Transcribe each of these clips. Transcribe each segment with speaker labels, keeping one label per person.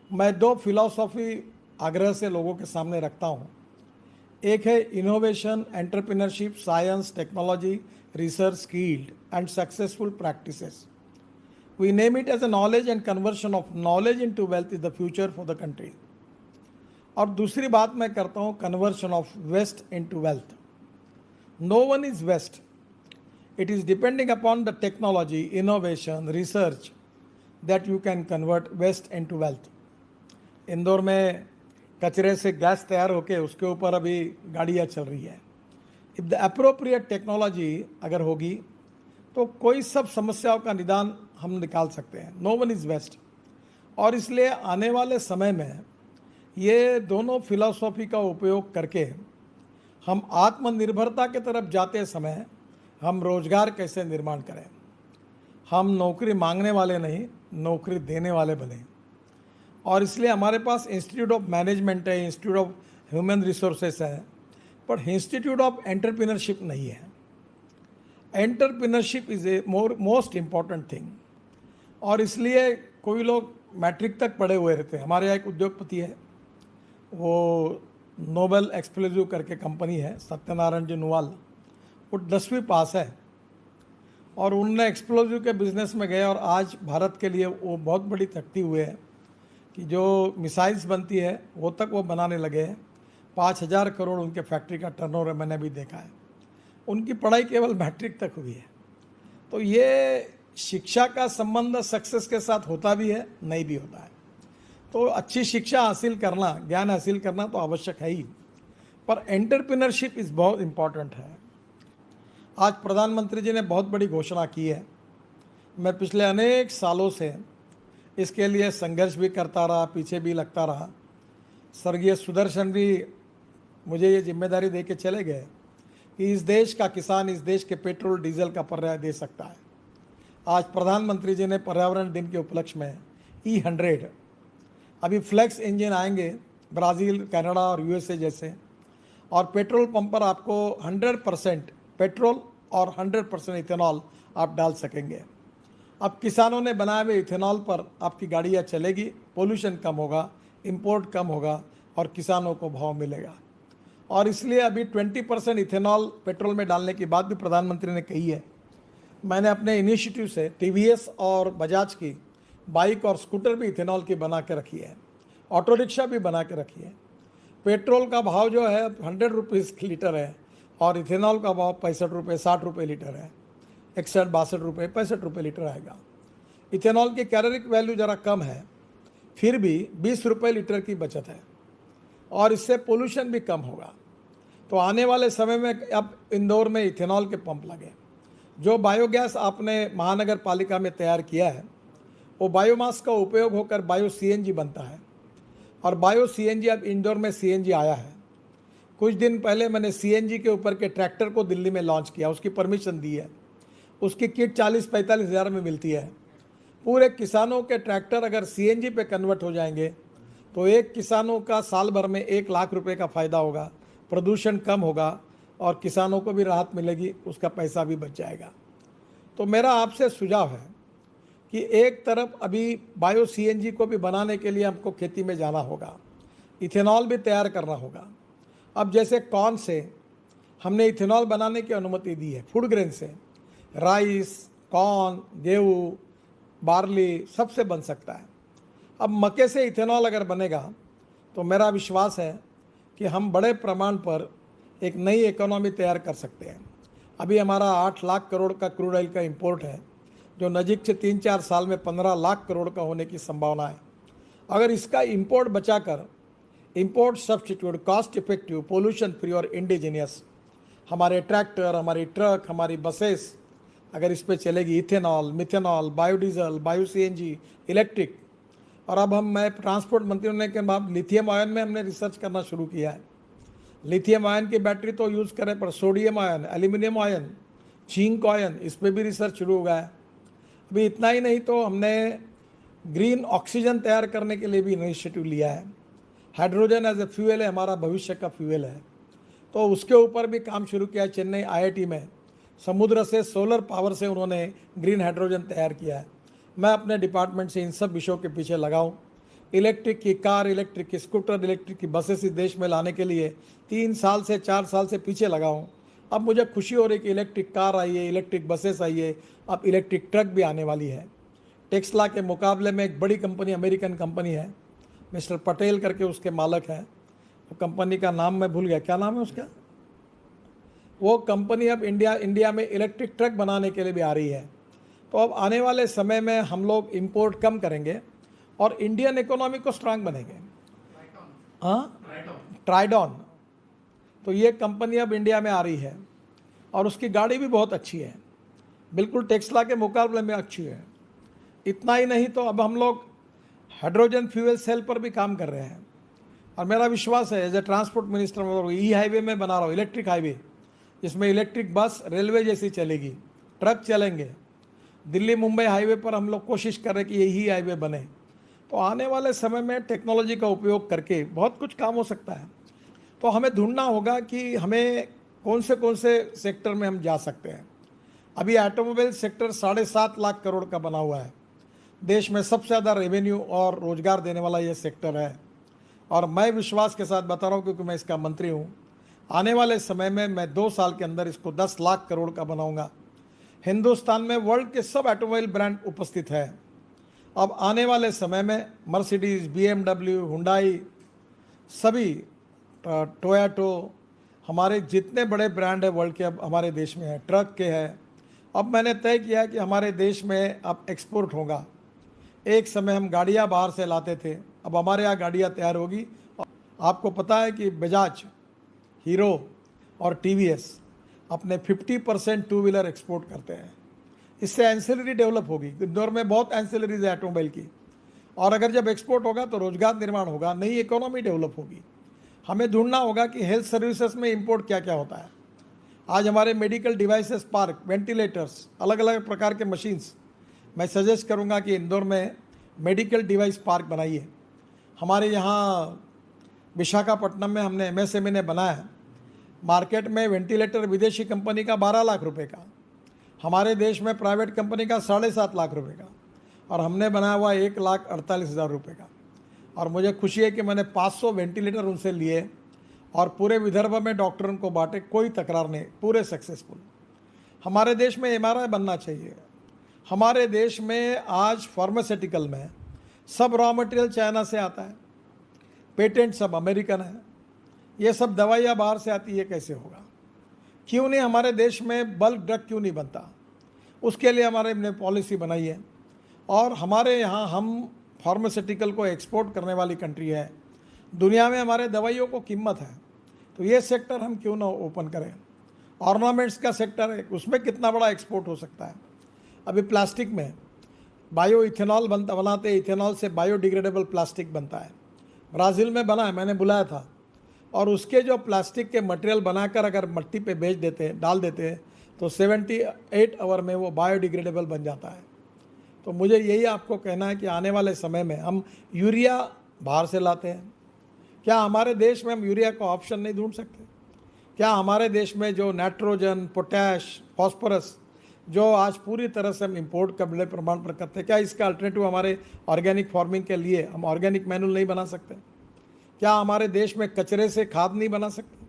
Speaker 1: मैं दो फिलॉसफी आग्रह से लोगों के सामने रखता हूँ। एक है innovation, entrepreneurship, science, technology, research, skilled and successful practices. We name it as a knowledge and conversion of knowledge into wealth is the future for the country. और दूसरी बात मैं करता हूँ conversion of waste into wealth. No one is waste, it is depending upon the technology, innovation, research that you can convert waste into wealth. Indore में कचरे से gas तैयार होके उसके ऊपर अभी गाड़ियाँ चल रही है। इफ द अप्रोप्रिएट टेक्नोलॉजी अगर होगी तो कोई सब समस्याओं का निदान हम निकाल सकते हैं। No one is waste. और इसलिए आने वाले समय में ये दोनों फिलॉसफी का उपयोग करके हम आत्मनिर्भरता की तरफ जाते समय हम रोजगार कैसे निर्माण करें। हम नौकरी मांगने वाले नहीं, नौकरी देने वाले बने। और इसलिए हमारे पास इंस्टीट्यूट ऑफ मैनेजमेंट है, इंस्टीट्यूट ऑफ ह्यूमन रिसोर्सेस है, पर इंस्टीट्यूट ऑफ एंटरप्रेन्योरशिप नहीं है। Entrepreneurship is a most important thing. और इसलिए कोई लोग मैट्रिक तक पढ़े हुए रहते हैं। हमारे यहाँ एक उद्योगपति है, वो नोबल एक्सक्लूसिव करके कंपनी है, सत्यनारायण जी नुवाल, वो 10वीं पास है और उनने एक्सप्लोजिव के बिज़नेस में गए और आज भारत के लिए वो बहुत बड़ी तरक्की हुए हैं कि जो मिसाइल्स बनती है वो तक वो बनाने लगे हैं। 5,000 करोड़ उनके फैक्ट्री का टर्नओवर मैंने भी देखा है। उनकी पढ़ाई केवल मैट्रिक तक हुई है। तो ये शिक्षा का संबंध सक्सेस के साथ होता भी है, नहीं भी होता है। तो अच्छी शिक्षा हासिल करना, ज्ञान हासिल करना तो आवश्यक है ही, पर एंटरप्रेन्योरशिप इज़ बहुत इम्पॉर्टेंट है। आज प्रधानमंत्री जी ने बहुत बड़ी घोषणा की है। मैं पिछले अनेक सालों से इसके लिए संघर्ष भी करता रहा, पीछे भी लगता रहा। स्वर्गीय सुदर्शन भी मुझे ये जिम्मेदारी दे के चले गए कि इस देश का किसान इस देश के पेट्रोल डीजल का पर्याय दे सकता है। आज प्रधानमंत्री जी ने पर्यावरण दिन के उपलक्ष्य में E100, अभी फ्लेक्स इंजन आएंगे ब्राज़ील, कनाडा और USA जैसे, और पेट्रोल पंप पर आपको 100% पेट्रोल और 100% इथेनॉल आप डाल सकेंगे। अब किसानों ने बनाए हुए इथेनॉल पर आपकी गाड़ियाँ चलेगी, पोल्यूशन कम होगा, इंपोर्ट कम होगा और किसानों को भाव मिलेगा। और इसलिए अभी 20% इथेनॉल पेट्रोल में डालने की बात भी प्रधानमंत्री ने कही है। मैंने अपने इनिशिएटिव से TVS और बजाज की बाइक और स्कूटर भी इथेनॉल की बना के रखी है, ऑटो रिक्शा भी बना के रखी है। पेट्रोल का भाव जो है 100 रुपीज़ लीटर है और इथेनॉल का भाव 65 रुपये 60 रुपये लीटर है। 61, 62 रुपये, 65 रुपये लीटर आएगा। इथेनॉल की कैलोरिक वैल्यू ज़रा कम है, फिर भी 20 रुपये लीटर की बचत है और इससे पोल्यूशन भी कम होगा। तो आने वाले समय में अब इंदौर में इथेनॉल के पंप लगे। जो बायोगैस आपने महानगर पालिका में तैयार किया है वो बायोमास का उपयोग होकर बायो CNG बनता है और बायो CNG अब इंदौर में CNG आया है। कुछ दिन पहले मैंने CNG के ऊपर के ट्रैक्टर को दिल्ली में लॉन्च किया, उसकी परमिशन दी है। उसकी किट 40-45 हज़ार में मिलती है। पूरे किसानों के ट्रैक्टर अगर CNG पे कन्वर्ट हो जाएंगे तो एक किसानों का साल भर में 1 लाख रुपए का फ़ायदा होगा, प्रदूषण कम होगा और किसानों को भी राहत मिलेगी, उसका पैसा भी बच जाएगा। तो मेरा आपसे सुझाव है कि एक तरफ अभी बायो CNG को भी बनाने के लिए हमको खेती में जाना होगा, इथेनॉल भी तैयार करना होगा। अब जैसे कॉर्न से हमने इथेनॉल बनाने की अनुमति दी है, फूड ग्रेन से, राइस, कॉर्न, गेहूँ, बार्ली सबसे बन सकता है। अब मक्के से इथेनॉल अगर बनेगा तो मेरा विश्वास है कि हम बड़े प्रमाण पर एक नई इकोनॉमी तैयार कर सकते हैं। अभी हमारा 8 लाख करोड़ का क्रूड ऑयल का इंपोर्ट है, जो नज़दीक से 3-4 साल में 15 लाख करोड़ का होने की संभावना है। अगर इसका इंपोर्ट बचाकर import substitute, cost effective, pollution free और इंडिजीनियस हमारे ट्रैक्टर, हमारी ट्रक, हमारी बसेस अगर इस पर चलेगी, ethanol, methanol, biodiesel, bio CNG, electric, और अब मैं ट्रांसपोर्ट मंत्री होने के बाद लिथियम आयन में हमने रिसर्च करना शुरू किया है। लिथियम आयन की बैटरी तो यूज़ करें, पर sodium ion, aluminium ion, zinc ion, इस पर भी रिसर्च शुरू हो गया है। अभी इतना ही नहीं तो हमने ग्रीन ऑक्सीजन तैयार करने के लिए भी इनिशिएटिव लिया है। हाइड्रोजन एज ए फ्यूल है, हमारा भविष्य का फ्यूल है, तो उसके ऊपर भी काम शुरू किया है। चेन्नई IIT में समुद्र से सोलर पावर से उन्होंने ग्रीन हाइड्रोजन तैयार किया है। मैं अपने डिपार्टमेंट से इन सब विषयों के पीछे लगाऊं इलेक्ट्रिक की कार, इलेक्ट्रिक की स्कूटर, इलेक्ट्रिक की बसेस इस देश में लाने के लिए 3 साल से 4 साल से पीछे लगा हूँ। अब मुझे खुशी हो रही कि इलेक्ट्रिक कार आई है, इलेक्ट्रिक बसेस आई है, अब इलेक्ट्रिक ट्रक भी आने वाली है। टेस्ला के मुकाबले में एक बड़ी कंपनी, अमेरिकन कंपनी है, मिस्टर पटेल करके उसके मालिक हैं। तो कंपनी का नाम मैं भूल गया, क्या नाम है उसका। वो कंपनी अब इंडिया में इलेक्ट्रिक ट्रक बनाने के लिए भी आ रही है। तो अब आने वाले समय में हम लोग इंपोर्ट कम करेंगे और इंडियन इकोनॉमी को स्ट्रांग बनेंगे। हाँ, ट्राइडॉन, तो ये कंपनी अब इंडिया में आ रही है और उसकी गाड़ी भी बहुत अच्छी है, बिल्कुल टेस्ला के मुकाबले में अच्छी है। इतना ही नहीं तो अब हम लोग हाइड्रोजन फ्यूल सेल पर भी काम कर रहे हैं और मेरा विश्वास है एज ए ट्रांसपोर्ट मिनिस्टर में ई हाईवे में बना रहा हूँ, इलेक्ट्रिक हाईवे, जिसमें इलेक्ट्रिक बस रेलवे जैसी चलेगी, ट्रक चलेंगे। दिल्ली मुंबई हाईवे पर हम लोग कोशिश कर रहे हैं कि यही हाईवे बने। तो आने वाले समय में टेक्नोलॉजी का उपयोग करके बहुत कुछ काम हो सकता है। तो हमें ढूंढना होगा कि हमें कौन से सेक्टर में हम जा सकते हैं। अभी ऑटोमोबाइल सेक्टर 7.5 लाख करोड़ का बना हुआ है, देश में सबसे ज़्यादा रेवेन्यू और रोजगार देने वाला ये सेक्टर है। और मैं विश्वास के साथ बता रहा हूँ क्योंकि मैं इसका मंत्री हूँ, आने वाले समय में मैं 2 साल के अंदर इसको 10 लाख करोड़ का बनाऊंगा। हिंदुस्तान में वर्ल्ड के सब ऑटोमोबाइल ब्रांड उपस्थित है। अब आने वाले समय में मर्सिडीज, BMW, हुंडई, सभी टोयोटो, हमारे जितने बड़े ब्रांड है वर्ल्ड के अब हमारे देश में है, ट्रक के हैं। अब मैंने तय किया कि हमारे देश में अब एक्सपोर्ट होगा। एक समय हम गाड़ियाँ बाहर से लाते थे, अब हमारे यहाँ गाड़ियाँ तैयार होगी। आपको पता है कि बजाज, हीरो और TVS अपने 50% टू व्हीलर एक्सपोर्ट करते हैं। इससे एंसिलरी डेवलप होगी। इंदौर में बहुत एंसिलरीज है ऑटोमोबाइल की, और अगर जब एक्सपोर्ट होगा तो रोजगार निर्माण होगा, नई इकोनॉमी डेवलप होगी। हमें ढूंढना होगा कि हेल्थ सर्विसेज में इंपोर्ट क्या क्या होता है। आज हमारे मेडिकल डिवाइसेस पार्क, वेंटिलेटर्स, अलग अलग प्रकार के मशीन्स, मैं सजेस्ट करूंगा कि इंदौर में मेडिकल डिवाइस पार्क बनाइए। हमारे यहाँ विशाखापट्टनम में हमने MSME ने बनाया है। मार्केट में वेंटिलेटर विदेशी कंपनी का 12 लाख रुपए का, हमारे देश में प्राइवेट कंपनी का 7.5 लाख रुपए का, और हमने बनाया हुआ 1,48,000 रुपये का। और मुझे खुशी है कि मैंने 500 वेंटिलेटर उनसे लिए और पूरे विदर्भ में डॉक्टरों को बांटे, कोई तकरार नहीं, पूरे सक्सेसफुल। हमारे देश में MRI बनना चाहिए। हमारे देश में आज फार्मास्यूटिकल में सब रॉ मटेरियल चाइना से आता है, पेटेंट सब अमेरिकन है, ये सब दवाइयाँ बाहर से आती है, कैसे होगा? क्यों नहीं हमारे देश में बल्क ड्रग क्यों नहीं बनता? उसके लिए हमारे ने पॉलिसी बनाई है। और हमारे यहाँ हम फार्मास्यूटिकल को एक्सपोर्ट करने वाली कंट्री है, दुनिया में हमारे दवाइयों को कीमत है। तो ये सेक्टर हम क्यों ना ओपन करें? ऑर्नामेंट्स का सेक्टर है, उसमें कितना बड़ा एक्सपोर्ट हो सकता है। अभी प्लास्टिक में बायो इथेनॉल बनाते, इथेनॉल से बायोडिग्रेडेबल प्लास्टिक बनता है, ब्राज़ील में बना है, मैंने बुलाया था। और उसके जो प्लास्टिक के मटेरियल बनाकर अगर मिट्टी पे बेच देते हैं, डाल देते हैं, तो 78 आवर में वो बायोडिग्रेडेबल बन जाता है। तो मुझे यही आपको कहना है कि आने वाले समय में हम यूरिया बाहर से लाते हैं, क्या हमारे देश में हम यूरिया का ऑप्शन नहीं ढूंढ सकते? क्या हमारे देश में जो नाइट्रोजन, पोटैश, फॉस्फोरस जो आज पूरी तरह से हम इंपोर्ट का बड़े प्रमाण पर करते हैं, क्या इसका अल्टरनेटिव हमारे ऑर्गेनिक फार्मिंग के लिए हम ऑर्गेनिक मैन्यूल नहीं बना सकते? क्या हमारे देश में कचरे से खाद नहीं बना सकते?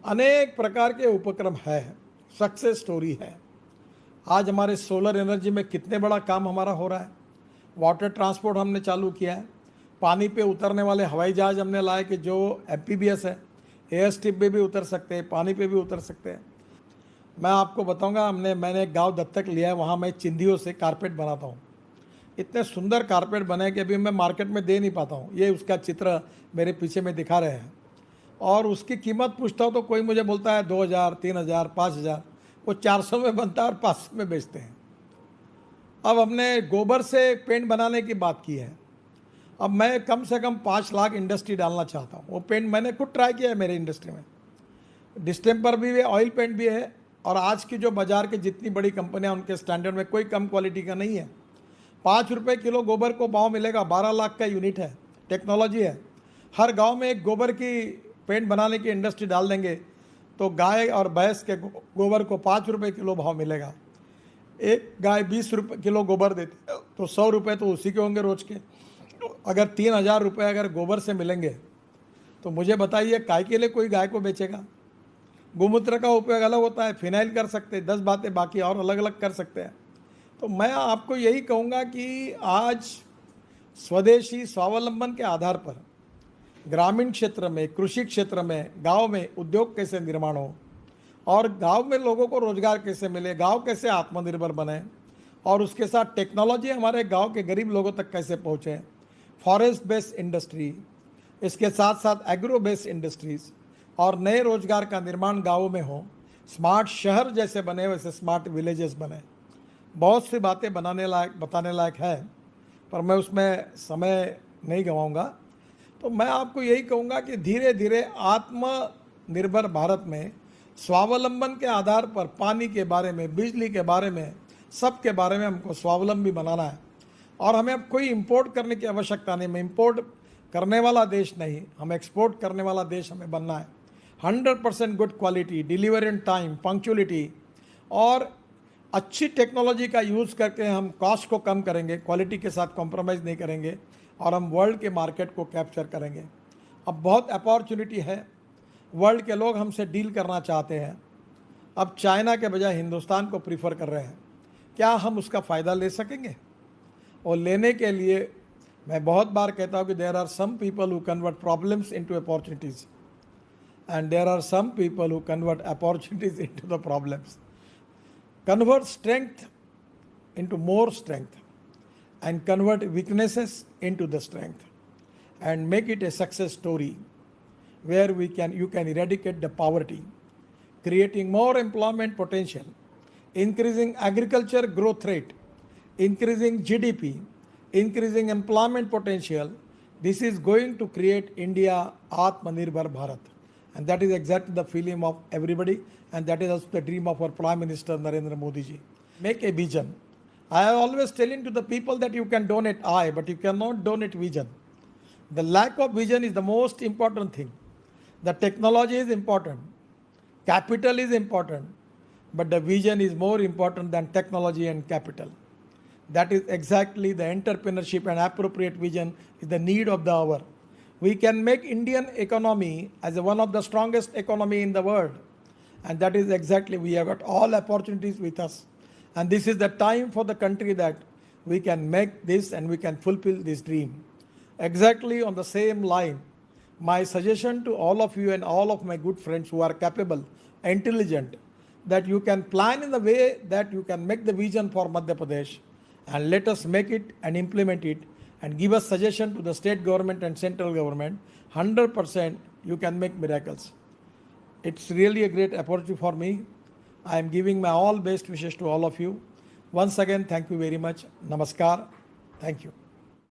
Speaker 1: अनेक प्रकार के उपक्रम है, सक्सेस स्टोरी है। आज हमारे सोलर एनर्जी में कितने बड़ा काम हमारा हो रहा है। वाटर ट्रांसपोर्ट हमने चालू किया है, पानी पे उतरने वाले हवाई जहाज हमने लाए कि जो MPBS है, एयर स्ट्रिप पे भी उतर सकते हैं, पानी पे भी उतर सकते हैं। मैं आपको बताऊंगा, मैंने एक गाँव दत्तक लिया है, वहाँ मैं चिंदियों से कारपेट बनाता हूँ। इतने सुंदर कारपेट बने कि अभी मैं मार्केट में दे नहीं पाता हूँ। ये उसका चित्र मेरे पीछे में दिखा रहे हैं। और उसकी कीमत पूछता हूँ तो कोई मुझे बोलता है 2,000, 3,000, 5,000, वो 400 में बनता है और 500 में बेचते हैं। अब हमने गोबर से पेंट बनाने की बात की है। अब मैं कम से कम 5 लाख इंडस्ट्री डालना चाहता हूँ। वो पेंट मैंने खुद ट्राई किया है मेरे इंडस्ट्री में, डिस्टेम्पर भी है, ऑयल पेंट भी है। और आज की जो बाज़ार की जितनी बड़ी कंपनियाँ, उनके स्टैंडर्ड में कोई कम क्वालिटी का नहीं है। 5 रुपये किलो गोबर को भाव मिलेगा, 12 लाख का यूनिट है, टेक्नोलॉजी है। हर गांव में एक गोबर की पेंट बनाने की इंडस्ट्री डाल देंगे तो गाय और भैंस के गोबर को 5 रुपये किलो भाव मिलेगा। एक गाय 20 रुपये किलो गोबर देती है तो 100 रुपये तो उसी के होंगे रोज के। अगर 3,000 रुपये अगर गोबर से मिलेंगे तो मुझे बताइए काय के लिए कोई गाय को बेचेगा। गोमूत्र का उपयोग अलग होता है, फिनाइल कर सकते हैं, 10 बातें बाकी और अलग अलग कर सकते हैं। तो मैं आपको यही कहूँगा कि आज स्वदेशी स्वावलंबन के आधार पर ग्रामीण क्षेत्र में, कृषि क्षेत्र में, गांव में उद्योग कैसे निर्माण हो और गांव में लोगों को रोजगार कैसे मिले, गांव कैसे आत्मनिर्भर बने और उसके साथ टेक्नोलॉजी हमारे गांव के गरीब लोगों तक कैसे पहुंचे। फॉरेस्ट बेस्ड इंडस्ट्री, इसके साथ साथ एग्रो बेस्ड इंडस्ट्रीज और नए रोजगार का निर्माण गाँवों में हो। स्मार्ट शहर जैसे बने वैसे स्मार्ट विलेजेस बने। बहुत सी बातें बताने लायक है, पर मैं उसमें समय नहीं गंवाऊंगा। तो मैं आपको यही कहूँगा कि धीरे धीरे आत्मनिर्भर भारत में स्वावलंबन के आधार पर पानी के बारे में, बिजली के बारे में, सब के बारे में हमको स्वावलंबी बनाना है। और हमें अब कोई इंपोर्ट करने की आवश्यकता नहीं। मैं इंपोर्ट करने वाला देश नहीं, हम एक्सपोर्ट करने वाला देश हमें बनना है। 100% good quality, deliver in time, punctuality और अच्छी टेक्नोलॉजी का यूज़ करके हम कॉस्ट को कम करेंगे, क्वालिटी के साथ कॉम्प्रोमाइज़ नहीं करेंगे और हम वर्ल्ड के मार्केट को कैप्चर करेंगे। अब बहुत अपॉर्चुनिटी है, वर्ल्ड के लोग हमसे डील करना चाहते हैं। अब चाइना के बजाय हिंदुस्तान को प्रीफर कर रहे हैं। क्या हम उसका फ़ायदा ले सकेंगे? और लेने के लिए मैं बहुत बार कहता हूँ कि there are some people who convert problems into opportunities and there are some people who convert opportunities into the problems. Convert strength into more strength and convert weaknesses into the strength and make it a success story where you can eradicate the poverty, creating more employment potential, increasing agriculture growth rate, increasing GDP, increasing employment potential. This is going to create India Atmanirbhar Bharat. And that is exactly the feeling of everybody, and that is also the dream of our Prime Minister Narendra Modi ji. Make a vision. I am always telling to the people that you can donate I, but you cannot donate vision. The lack of vision is the most important thing. The technology is important, capital is important, but the vision is more important than technology and capital. That is exactly the entrepreneurship and appropriate vision is the need of the hour. We can make Indian economy as one of the strongest economy in the world. And that is exactly, we have got all opportunities with us. And this is the time for the country that we can make this and we can fulfill this dream. Exactly on the same line, my suggestion to all of you and all of my good friends who are capable, intelligent, that you can plan in the way that you can make the vision for Madhya Pradesh and let us make it and implement it and give us suggestion to the state government and central government. 100% you can make miracles. It's really a great opportunity for me. I am giving my all best wishes to all of you. Once again, thank you very much. Namaskar. Thank you.